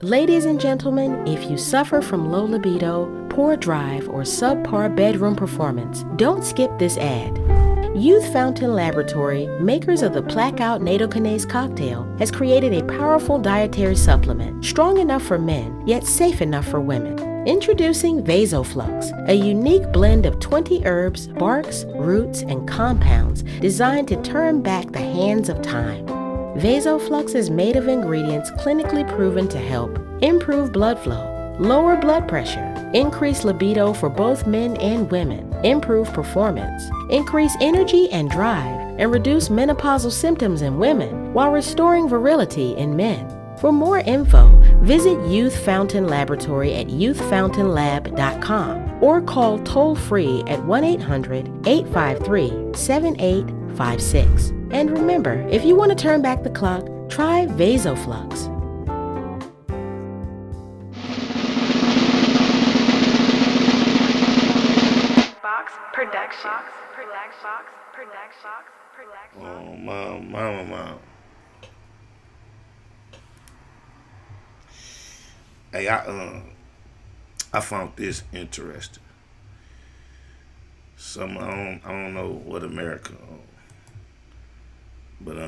Ladies and gentlemen, if you suffer from low libido, poor drive, or subpar bedroom performance, don't skip this ad. Youth Fountain Laboratory, makers of the Blackout Nattokinase cocktail, has created a powerful dietary supplement, strong enough for men, yet safe enough for women. Introducing Vasoflux, a unique blend of 20 herbs, barks, roots, and compounds designed to turn back the hands of time. Vasoflux is made of ingredients clinically proven to help improve blood flow, lower blood pressure, increase libido for both men and women, improve performance, increase energy and drive, and reduce menopausal symptoms in women while restoring virility in men. For more info, visit Youth Fountain Laboratory at youthfountainlab.com or call toll-free at 1-800-853-7856. And remember, if you want to turn back the clock, try Vasoflux. Oh, mama. Hey, I found this interesting. I don't know what America but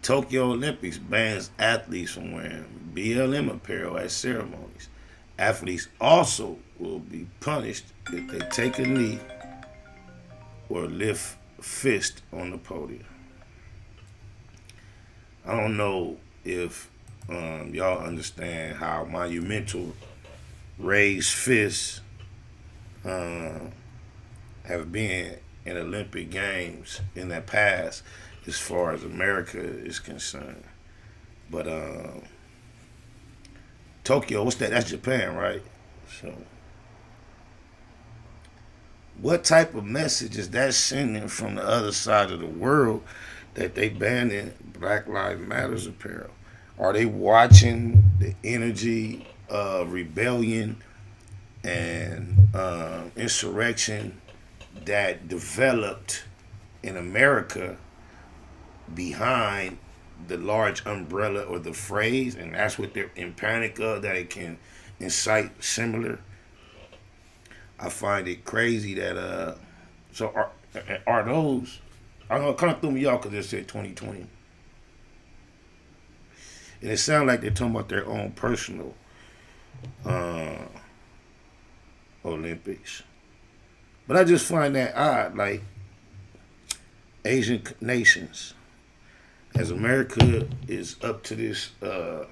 Tokyo Olympics bans athletes from wearing BLM apparel at ceremonies. Athletes also will be punished if they take a knee or lift fist on the podium. I don't know if y'all understand how monumental raised fists have been in Olympic Games in the past as far as America is concerned. But Tokyo, what's that? That's Japan, right? So what type of message is that sending from the other side of the world that they banning Black Lives Matters apparel? Are they watching the energy of rebellion and insurrection that developed in America behind the large umbrella or the phrase, and that's what they're in panic of, that it can incite similar? I find it crazy that so are those, I don't know, it kind of threw me off because it said 2020. And it sounds like they're talking about their own personal Olympics. But I just find that odd, like Asian nations, as America is up to this, the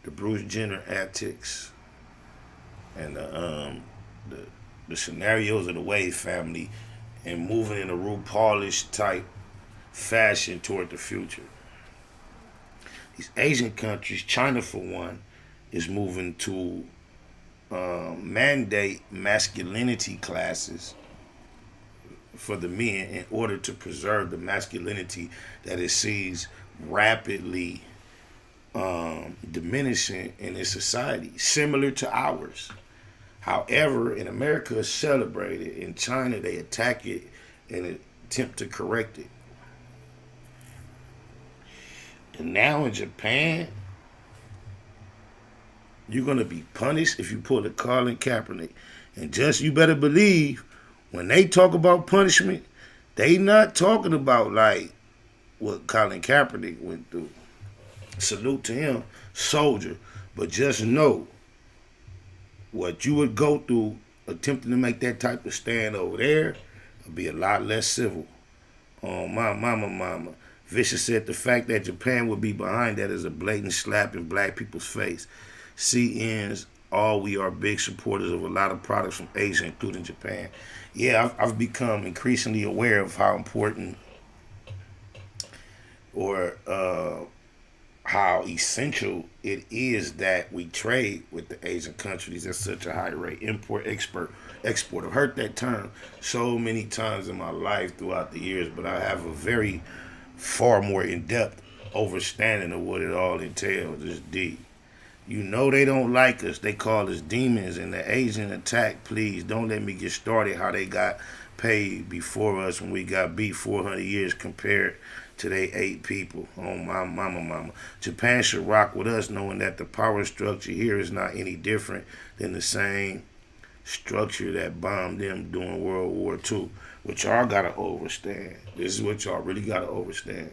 Bruce Jenner antics and the scenarios of the Wade family, and moving in a RuPaulish type fashion toward the future. These Asian countries, China for one, is moving to mandate masculinity classes for the men in order to preserve the masculinity that it sees rapidly diminishing in its society, similar to ours. However, in America, it's celebrated. In China, they attack it and attempt to correct it. And now in Japan, you're going to be punished if you pull a Colin Kaepernick. And just, you better believe, when they talk about punishment, they not talking about like what Colin Kaepernick went through. Salute to him, soldier. But just know what you would go through attempting to make that type of stand over there would be a lot less civil. Oh, my mama. Vicious said the fact that Japan would be behind that is a blatant slap in black people's face. CN's we are big supporters of a lot of products from Asia, including Japan. Yeah, I've become increasingly aware of how important or how essential it is that we trade with the Asian countries at such a high rate. Import, export. I've heard that term so many times in my life throughout the years, but I have a very far more in-depth understanding of what it all entails. It's deep. You know they don't like us. They call us demons. And the Asian attack, please, don't let me get started how they got paid before us when we got beat 400 years compared to they 8 people. Oh, my mama. Japan should rock with us, knowing that the power structure here is not any different than the same structure that bombed them during World War II, which y'all gotta understand. This is what y'all really gotta understand.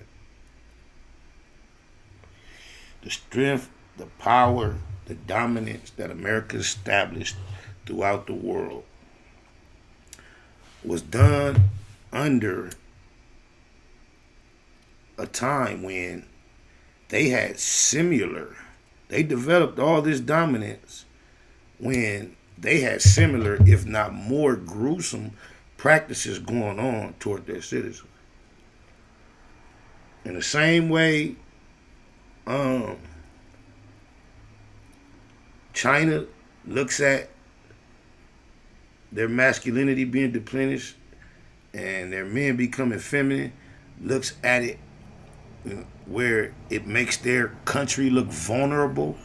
The strength, the power, the dominance that America established throughout the world was done under a time when they developed all this dominance when they had similar, if not more gruesome, practices going on toward their citizens. In the same way, China looks at their masculinity being depleted and their men becoming feminine, looks at it where it makes their country look vulnerable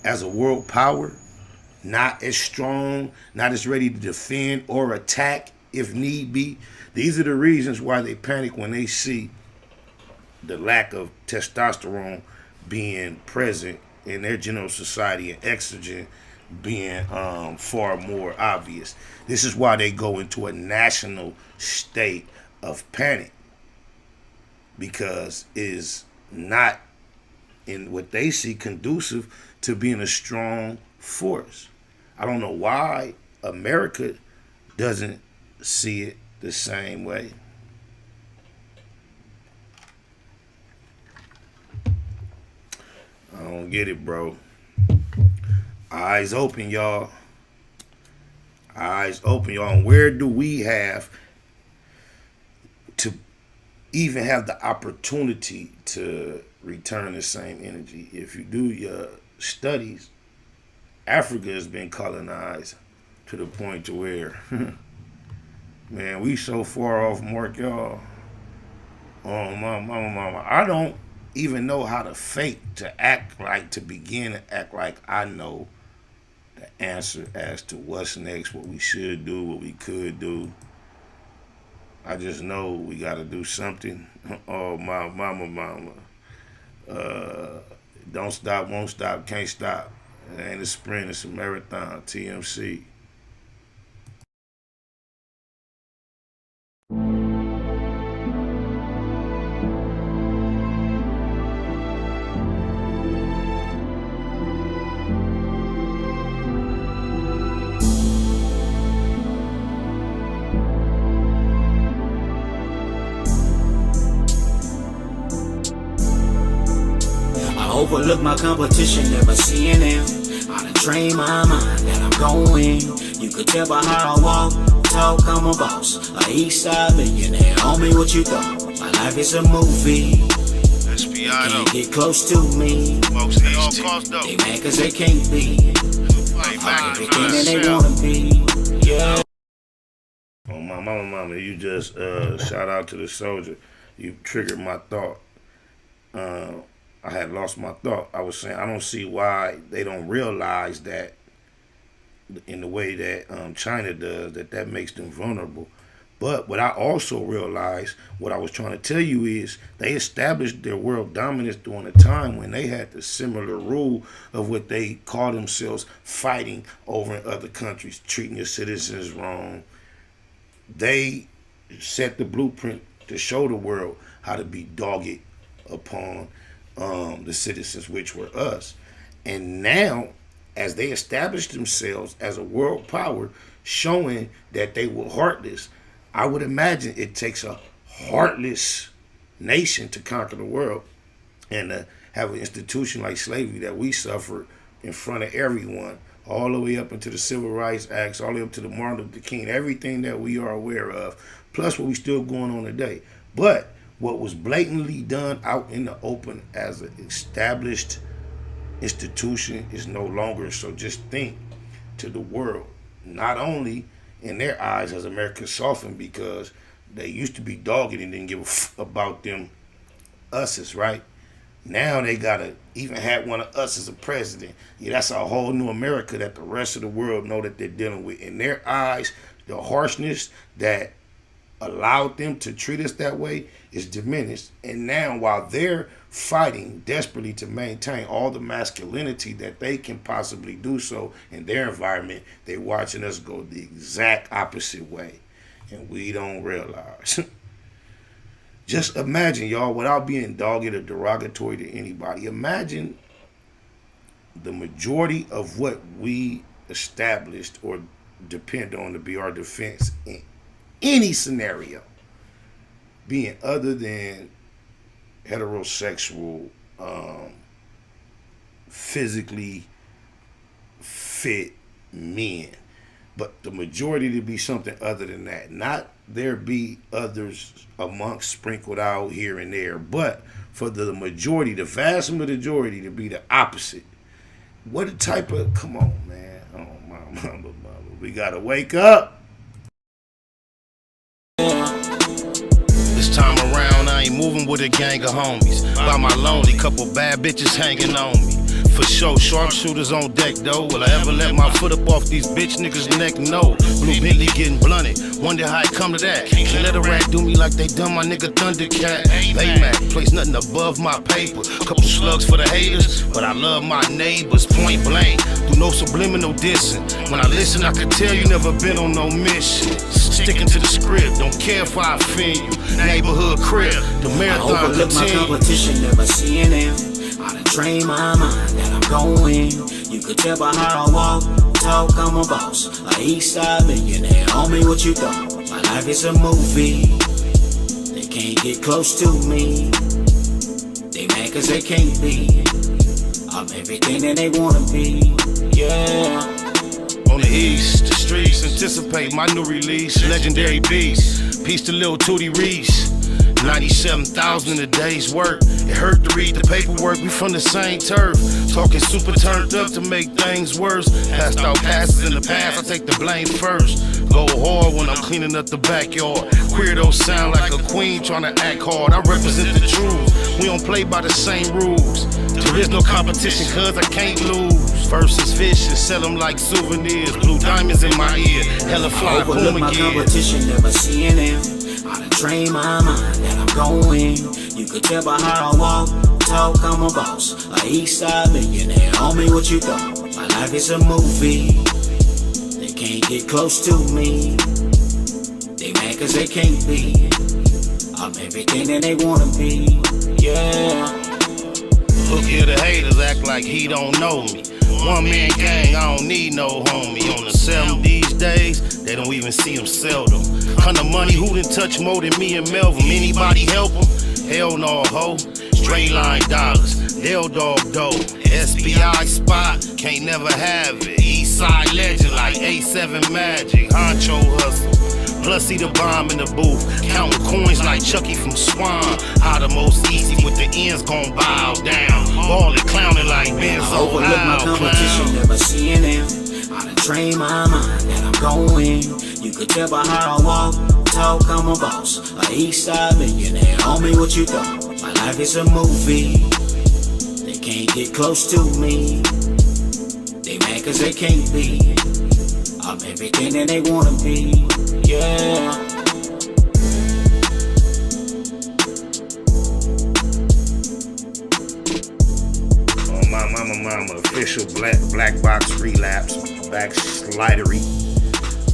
as a world power, not as strong, not as ready to defend or attack if need be. These are the reasons why they panic when they see the lack of testosterone being present in their general society and estrogen being far more obvious. This is why they go into a national state of panic, because it is not in what they see conducive to being a strong force. I don't know why America doesn't see it the same way. I don't get it, bro. Eyes open, y'all. Eyes open, y'all. And where do we have to even have the opportunity to return the same energy? If you do your studies, Africa has been colonized to the point to where, man, we so far off mark, y'all. Oh, mama. I don't even know how to begin to act like I know the answer as to what's next, what we should do, what we could do. I just know we got to do something. Oh, my mama. Don't stop, won't stop, can't stop. It ain't a sprint, it's a marathon. TMC. Overlook my competition, never seeing them. I done train my mind that I'm going. You could tell by how I walk, talk, I'm a boss. A east side millionaire, homie, what you thought? My life is a movie. Can't get close to me. They mad cause they can't be. Everything that they wanna be. Yeah. Oh, my mama, you just shout out to the soldier. You triggered my thought. I had lost my thought. I was saying I don't see why they don't realize that in the way that China does, that makes them vulnerable. But what I also realized, what I was trying to tell you is they established their world dominance during a time when they had the similar rule of what they call themselves fighting over in other countries, treating your citizens wrong. They set the blueprint to show the world how to be dogged upon the citizens, which were us. And now, as they established themselves as a world power, showing that they were heartless, I would imagine it takes a heartless nation to conquer the world and to have an institution like slavery that we suffered in front of everyone, all the way up into the Civil Rights Acts, all the way up to the Martin Luther King, everything that we are aware of, plus what we still going on today. But what was blatantly done out in the open as an established institution is no longer. So just think to the world, not only in their eyes has America softened because they used to be dogged and didn't give a about them us's, right? Now they gotta even have one of us as a president. Yeah, that's a whole new America that the rest of the world know that they're dealing with. In their eyes, the harshness that allowed them to treat us that way is diminished. And now while they're fighting desperately to maintain all the masculinity that they can possibly do so in their environment, they're watching us go the exact opposite way. And we don't realize. Just imagine, y'all, without being dogged or derogatory to anybody, imagine the majority of what we established or depend on to be our defense in any scenario being other than heterosexual, physically fit men. But the majority to be something other than that. Not there be others amongst sprinkled out here and there, but for the majority, the vast majority to be the opposite. What a type of, come on, man. Oh, mama. We gotta wake up. This time around, I ain't moving with a gang of homies. By my lonely, couple bad bitches hanging on me. For sure, sharpshooters on deck though. Will I ever let my foot up off these bitch niggas' neck? No. Blue Bentley getting blunted. Wonder how it come to that. Can't let a rat do me like they done my nigga Thundercat. Baymac, place nothing above my paper. Couple slugs for the haters, but I love my neighbors. Point blank, do no subliminal dissing. When I listen, I can tell you never been on no mission. Sticking to the script, don't care if I offend you. Neighborhood crib, the marathon I overlook my competition, never seeing them. I done trained my mind that I'm going. You could tell by how I walk, talk, I'm a boss. A east side millionaire, homie, what you thought? My life is a movie. They can't get close to me. They mad cause they can't be. I'm everything that they wanna be, yeah. On the east, the streets anticipate my new release. Legendary beast, peace to Lil Tootie Reese. 97,000 in a day's work. It hurt to read the paperwork, we from the same turf. Talking super turned up to make things worse. Passed out passes in the past, I take the blame first. Go hard when I'm cleaning up the backyard. Queerdos sound like a queen trying to act hard. I represent the truth, we don't play by the same rules. There is no competition cause I can't lose. Versus vicious, sell them like souvenirs. Blue diamonds in my ear, hella fly, boom Overlook my again. competition, never seeing them. I done trained my mind that I'm going. You could tell by how I walk, talk, I'm a boss. A east side millionaire, homie, what you thought? My life is a movie. They can't get close to me. They mad cause they can't be. I'm everything that they wanna be, yeah. Look here, the haters act like he don't know me. One man gang, I don't need no homie. On the 7 these days, they don't even see him seldom. Hunter money, who done touch more than me and Melvin? Anybody help him? Hell no, ho. Straight line dollars, they'll dog dough. SBI spot, can't never have it. East side legend like A7 Magic. Honcho hustle. Plus see the bomb in the booth, counting coins like Chucky from Swan. How the most easy with the ends gon' bow down. Ballin', clowning like Benzo. I overlook my competition, never seeing them. I done trained my mind that I'm going. You could tell by how I walk, talk, I'm a boss. A east side millionaire, homie, what you thought? My life is a movie. They can't get close to me. They mad cause they can't be. I'm everything that they wanna be, yeah. I'm official black box relapse, back slidery.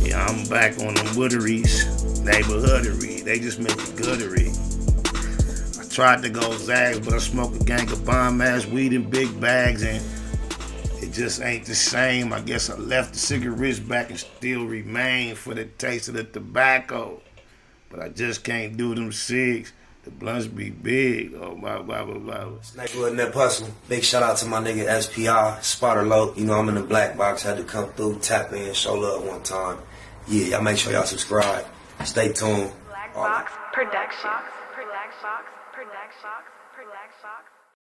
Yeah, I'm back on them wooderies, neighborhoodery. They just make it goodery. I tried to go zags, but I smoke a gang of bomb ass weed in big bags, and it just ain't the same. I guess I left the cigarettes back and still remain for the taste of the tobacco. But I just can't do them cigs. The blunts be big. Oh, blah. Nigga Nip Hustle. Big shout out to my nigga SPI, Spotter Low. You know I'm in the black box, had to come through, tap in, show love one time. Yeah, y'all make sure y'all subscribe. Stay tuned. Black Box Productions.